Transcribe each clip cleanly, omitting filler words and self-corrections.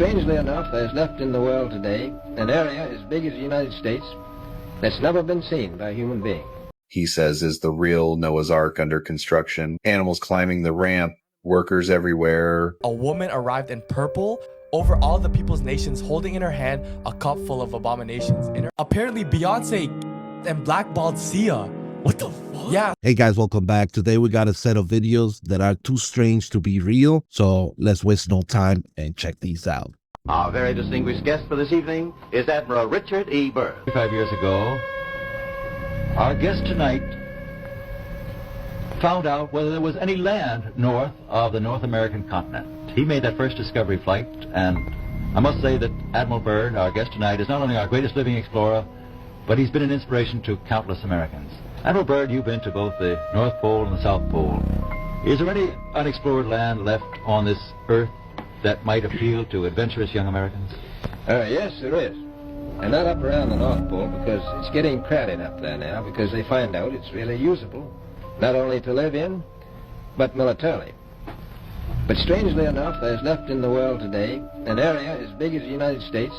strangely enough, there's left in the world today an area as big as the United States that's never been seen by a human being. He says is the real Noah's Ark under construction. Animals climbing the ramp, workers everywhere. A woman arrived in purple over all the people's nations, holding in her hand a cup full of abominations. Apparently Beyonce and blackballed Sia. What the fuck? Yeah. Hey guys, welcome back. Today we got a set of videos that are too strange to be real. So let's waste no time and check these out. Our very distinguished guest for this evening is Admiral Richard E. Byrd. 5 years ago, our guest tonight found out whether there was any land north of the North American continent. He made that first discovery flight, and I must say that Admiral Byrd, our guest tonight, is not only our greatest living explorer, but he's been an inspiration to countless Americans. Admiral Byrd, you've been to both the North Pole and the South Pole. Is there any unexplored land left on this earth that might appeal to adventurous young Americans? Yes, there is. And not up around the North Pole, because it's getting crowded up there now, because they find out it's really usable, not only to live in, but militarily. But strangely enough, there's left in the world today an area as big as the United States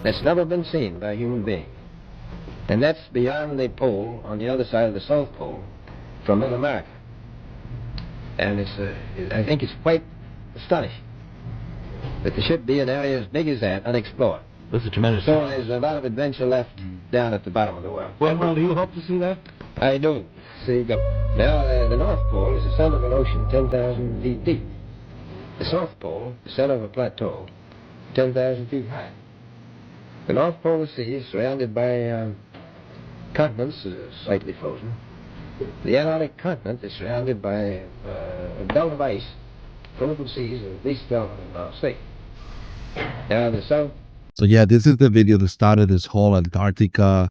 that's never been seen by a human being. And that's beyond the pole, on the other side of the South Pole, from Mid-America. And I think it's quite astonishing that there should be an area as big as that unexplored. This is tremendous. So there's a lot of adventure left down at the bottom of the world. Well, do you hope to see that? I do. See, now the North Pole is the center of an ocean 10,000 feet deep. The South Pole, the center of a plateau, 10,000 feet high. The North Polar Sea is surrounded by continents slightly frozen. The Antarctic continent is surrounded by a belt of ice, tropical seas, and at least 12 of them sea. Now the South. So yeah, this is the video that started this whole Antarctica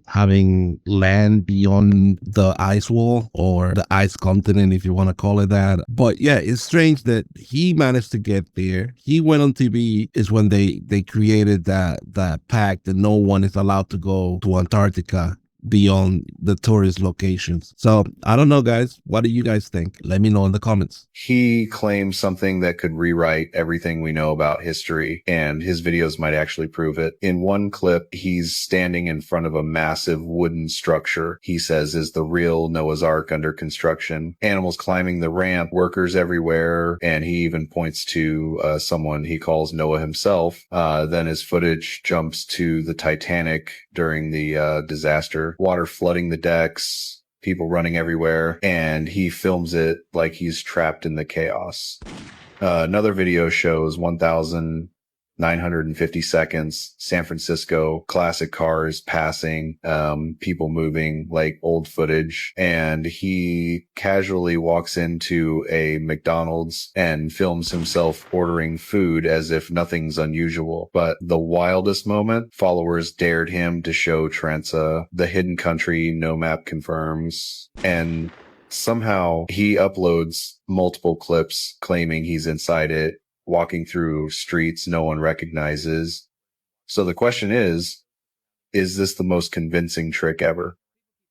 having land beyond the ice wall, or the ice continent, if you want to call it that. But yeah, it's strange that he managed to get there. He went on TV is when they created that pact that no one is allowed to go to Antarctica beyond the tourist locations. So I don't know, guys. What do you guys think? Let me know in the comments. He claims something that could rewrite everything we know about history, and his videos might actually prove it. In one clip, he's standing in front of a massive wooden structure he says is the real Noah's Ark under construction. Animals climbing the ramp, workers everywhere, and he even points to someone he calls Noah himself. Then his footage jumps to the Titanic during the disaster, water flooding the decks, people running everywhere, and he films it like he's trapped in the chaos. Another video shows 1,950 seconds, San Francisco, classic cars passing, people moving, like old footage, and he casually walks into a McDonald's and films himself ordering food as if nothing's unusual. But the wildest moment, followers dared him to show Trantza, the hidden country no map confirms, and somehow he uploads multiple clips claiming he's inside it, walking through streets no one recognizes. So the question is this the most convincing trick ever?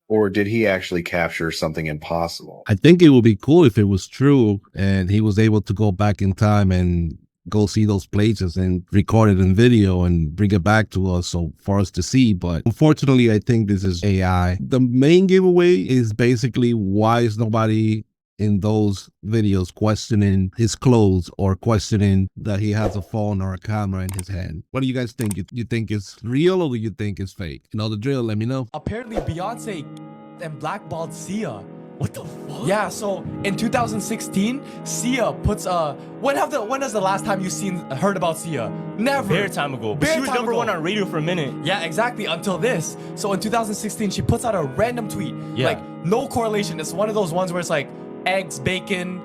Or did he actually capture something impossible? I think it would be cool if it was true and he was able to go back in time and go see those places and record it in video and bring it back to us so for us to see. But unfortunately, I think this is AI. The main giveaway is basically why is nobody in those videos questioning his clothes or questioning that he has a phone or a camera in his hand. What do you guys think? You think it's real or do you think it's fake? You know the drill, let me know. Apparently Beyonce and blackballed Sia. What the fuck? Yeah, so in 2016, Sia puts when is the last time you heard about Sia? Never. Bare time ago. But she was number one on radio for a minute. Yeah, exactly, until this. So in 2016, she puts out a random tweet. Yeah. Like, no correlation. It's one of those ones where it's like, eggs, bacon,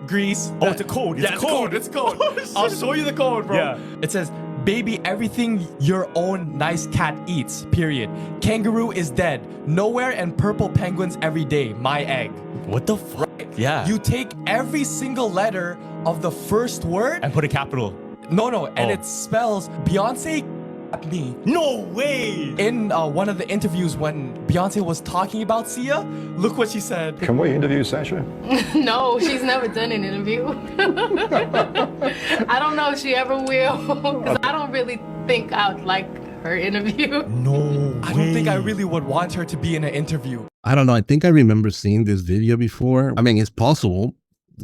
grease. Oh, it's a code. It's code. It's code. Oh, I'll show you the code, bro. Yeah. It says, baby, everything your own nice cat eats, period. Kangaroo is dead. Nowhere and purple penguins every day. My egg. What the fuck? Right? Yeah. You take every single letter of the first word. And put a capital. No, and it spells Beyonce at me. No way! In one of the interviews when Beyonce was talking about Sia, look what she said. Can we interview Sasha? No, she's never done an interview. I don't know if she ever will, because I don't really think I would like her interview. No I don't think I really would want her to be in an interview. I don't know. I think I remember seeing this video before. I mean, it's possible.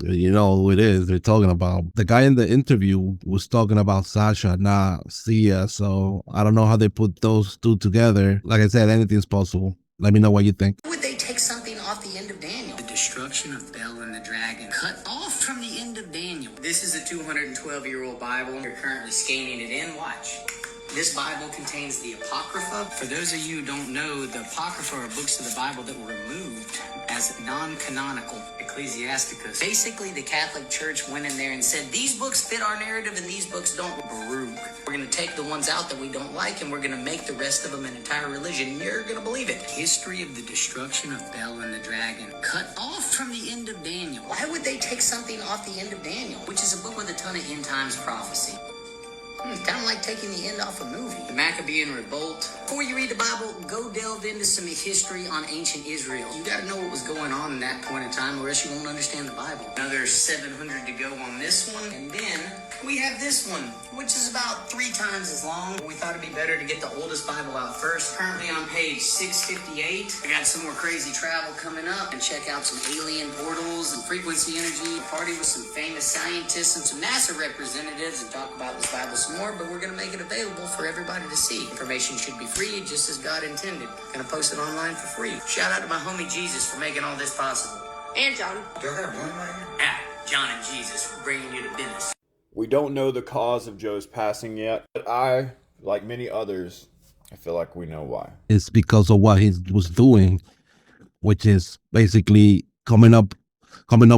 You know who it is they're talking about. The guy in the interview was talking about Sasha, not Sia. So I don't know how they put those two together. Like I said, anything's possible. Let me know what you think. Would they take something off the end of Daniel? The destruction of Bel and the dragon cut off from the end of Daniel. This is a 212-year-old Bible. You're currently scanning it in. Watch. This Bible contains the Apocrypha. For those of you who don't know, the Apocrypha are books of the Bible that were removed as non-canonical. Ecclesiasticus. Basically, the Catholic Church went in there and said, these books fit our narrative and these books don't. Baruch. We're going to take the ones out that we don't like and we're going to make the rest of them an entire religion. You're going to believe it. History of the destruction of Bel and the dragon. Cut off from the end of Daniel. Why would they take something off the end of Daniel, which is a book with a ton of end times prophecy? It's kind of like taking the end off a movie. The Maccabean Revolt. Before you read the Bible, go delve into some history on ancient Israel. You got to know what was going on in that point in time, or else you won't understand the Bible. Another 700 to go on this one. And then we have this one, which is about 3 times as long. We thought it'd be better to get the oldest Bible out first. Currently on page 658. We got some more crazy travel coming up. And check out some alien portals and frequency energy. Party with some famous scientists and some NASA representatives and talk about this Bible some more, but we're going to make it available for everybody to see. Information should be free, just as God intended. Going to post it online for free. Shout out to my homie Jesus for making all this possible. And John. Do I have one right here? John and Jesus for bringing you to business. We don't know the cause of Joe's passing yet, but I, like many others, I feel like we know why. It's because of what he was doing, which is basically coming up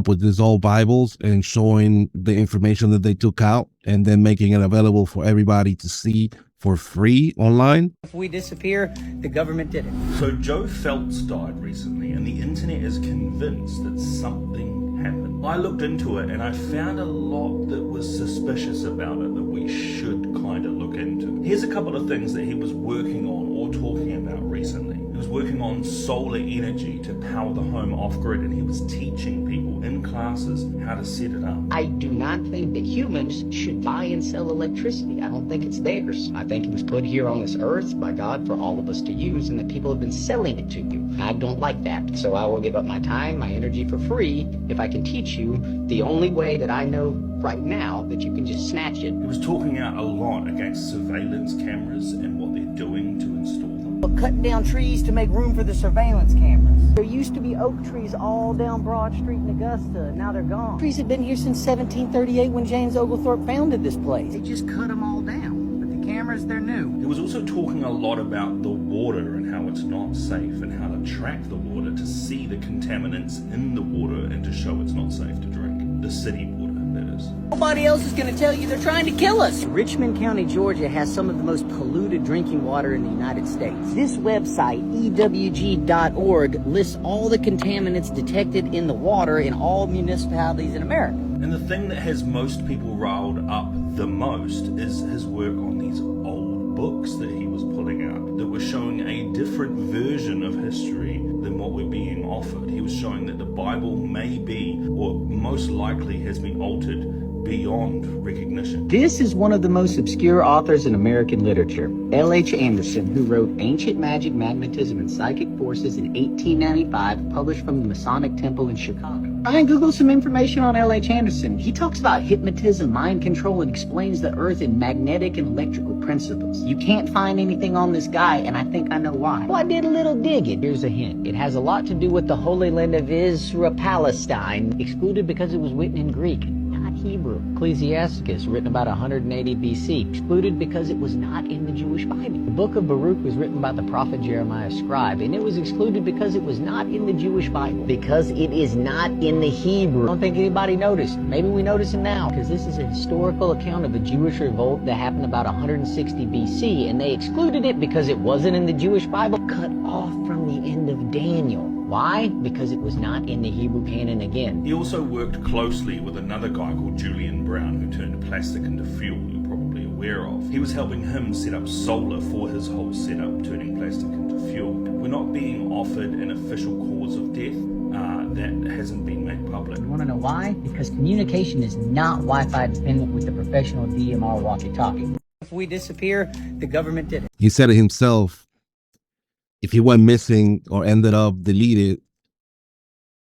with these old Bibles and showing the information that they took out and then making it available for everybody to see for free online. If we disappear, the government did it. So Joe Felz died recently and the internet is convinced that something happened. I looked into it and I found a lot that was suspicious about it that we should kind of look into. Here's a couple of things that he was working on or talking about recently. He was working on solar energy to power the home off-grid, and he was teaching people in classes how to set it up. I do not think that humans should buy and sell electricity. I don't think it's theirs. I think it was put here on this earth by God for all of us to use, and that people have been selling it to you. I don't like that. So I will give up my time, my energy for free if I can teach you the only way that I know right now that you can just snatch it. He was talking out a lot against surveillance cameras and what they're doing to install them. Cutting down trees to make room for the surveillance cameras. There used to be oak trees all down Broad Street in Augusta. Now they're gone. Trees have been here since 1738 when James Oglethorpe founded this place. They just cut them all down. But the cameras, they're new. He was also talking a lot about the water and how it's not safe and how to track the water to see the contaminants in the water and to show it's not safe to drink. The city water, that is. Nobody else is going to tell you they're trying to kill us. Richmond County, Georgia has some of the most polluted drinking water in the United States. This website, ewg.org, lists all the contaminants detected in the water in all municipalities in America. And the thing that has most people riled up the most is his work on these old books that he was pulling out that were showing a different version of history than what we're being offered. He was showing that the Bible may be, or most likely has been altered beyond recognition. This is one of the most obscure authors in American literature, L.H. Anderson, who wrote Ancient Magic, Magnetism, and Psychic Forces in 1895, published from the Masonic Temple in Chicago. Try and Google some information on L.H. Anderson. He talks about hypnotism, mind control, and explains the earth in magnetic and electrical principles. You can't find anything on this guy, and I think I know why. Well, I did a little digging. Here's a hint. It has a lot to do with the Holy Land of Israel, Palestine, excluded because it was written in Greek. Hebrew. Ecclesiasticus, written about 180 BC, excluded because it was not in the Jewish Bible. The book of Baruch was written by the prophet Jeremiah scribe, and it was excluded because it was not in the Jewish Bible. Because it is not in the Hebrew. I don't think anybody noticed. Maybe we notice it now, because this is a historical account of a Jewish revolt that happened about 160 BC, and they excluded it because it wasn't in the Jewish Bible. Cut off from the end of Daniel. Why? Because it was not in the Hebrew canon again. He also worked closely with another guy called Julian Brown, who turned plastic into fuel. You're probably aware aware of. He was helping him set up solar for his whole setup, turning plastic into fuel. We're not being offered an official cause of death. That hasn't been made public. You want to know why? Because communication is not Wi-Fi dependent with the professional DMR walkie-talkie. If we disappear, the government did it. He said it himself. If he went missing or ended up deleted,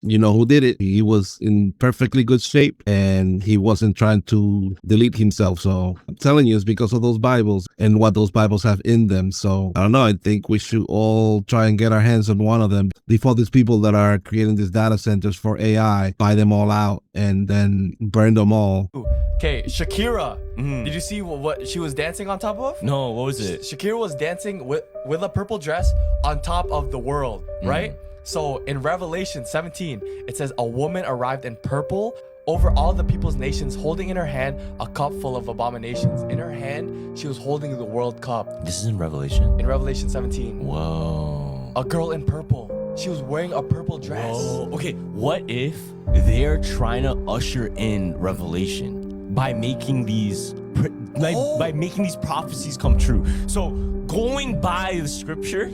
you know who did it. He was in perfectly good shape and he wasn't trying to delete himself. So I'm telling you, it's because of those Bibles and what those Bibles have in them. So I don't know. I think we should all try and get our hands on one of them before these people that are creating these data centers for AI buy them all out and then burn them all. Okay, Shakira. Did you see what she was dancing on top of? No, what was it? Shakira was dancing with a purple dress on top of the world, right? So in Revelation 17, it says a woman arrived in purple over all the people's nations, holding in her hand a cup full of abominations. In her hand, she was holding the World Cup. This is in Revelation? In Revelation 17. Whoa. A girl in purple. She was wearing a purple dress. Whoa. Okay, what if they're trying to usher in Revelation by making these by making these prophecies come true? So going by the scripture,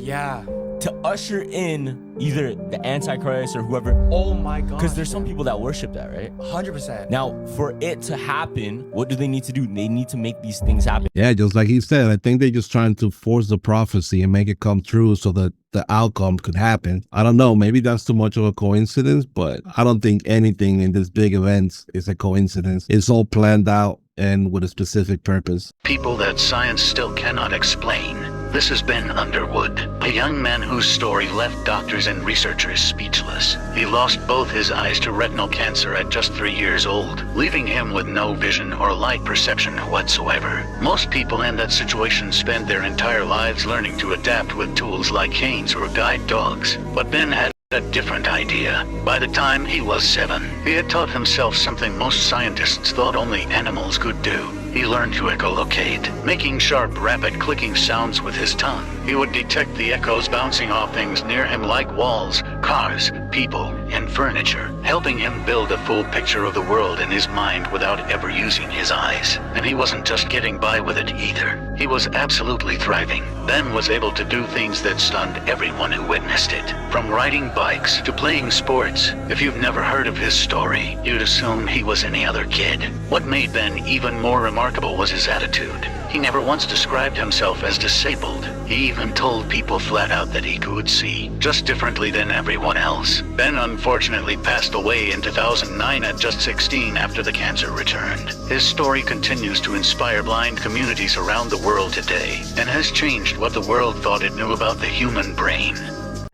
to usher in either the Antichrist or whoever. Oh my God. Because there's some people that worship that, right? 100%. Now, for it to happen, what do they need to do? They need to make these things happen. Yeah, just like he said, I think they're just trying to force the prophecy and make it come true so that the outcome could happen. I don't know, maybe that's too much of a coincidence, but I don't think anything in this big events is a coincidence. It's all planned out and with a specific purpose. People that science still cannot explain. This has been Underwood, a young man whose story left doctors and researchers speechless. He lost both his eyes to retinal cancer at just 3 years old, leaving him with no vision or light perception whatsoever. Most people in that situation spend their entire lives learning to adapt with tools like canes or guide dogs. But Ben had a different idea. By the time he was 7, he had taught himself something most scientists thought only animals could do. He learned to echolocate, making sharp, rapid clicking sounds with his tongue. He would detect the echoes bouncing off things near him like walls, cars, people, and furniture, helping him build a full picture of the world in his mind without ever using his eyes. And he wasn't just getting by with it either. He was absolutely thriving. Ben was able to do things that stunned everyone who witnessed it. From riding bikes to playing sports. If you've never heard of his story, you'd assume he was any other kid. What made Ben even more remarkable was his attitude. He never once described himself as disabled. He even told people flat out that he could see, just differently than everyone else. Ben unfortunately passed away in 2009 at just 16 after the cancer returned. His story continues to inspire blind communities around the world today, and has changed what the world thought it knew about the human brain.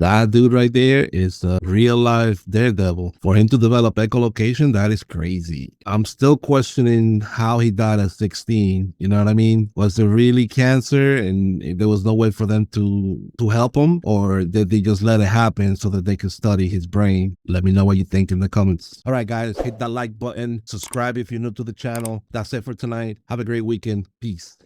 That dude right there is a real life daredevil. For him to develop echolocation, that is crazy. I'm still questioning how he died at 16. You know what I mean? Was it really cancer and there was no way for them to help him? Or did they just let it happen so that they could study his brain? Let me know what you think in the comments. All right, guys, hit that like button. Subscribe if you're new to the channel. That's it for tonight. Have a great weekend. Peace.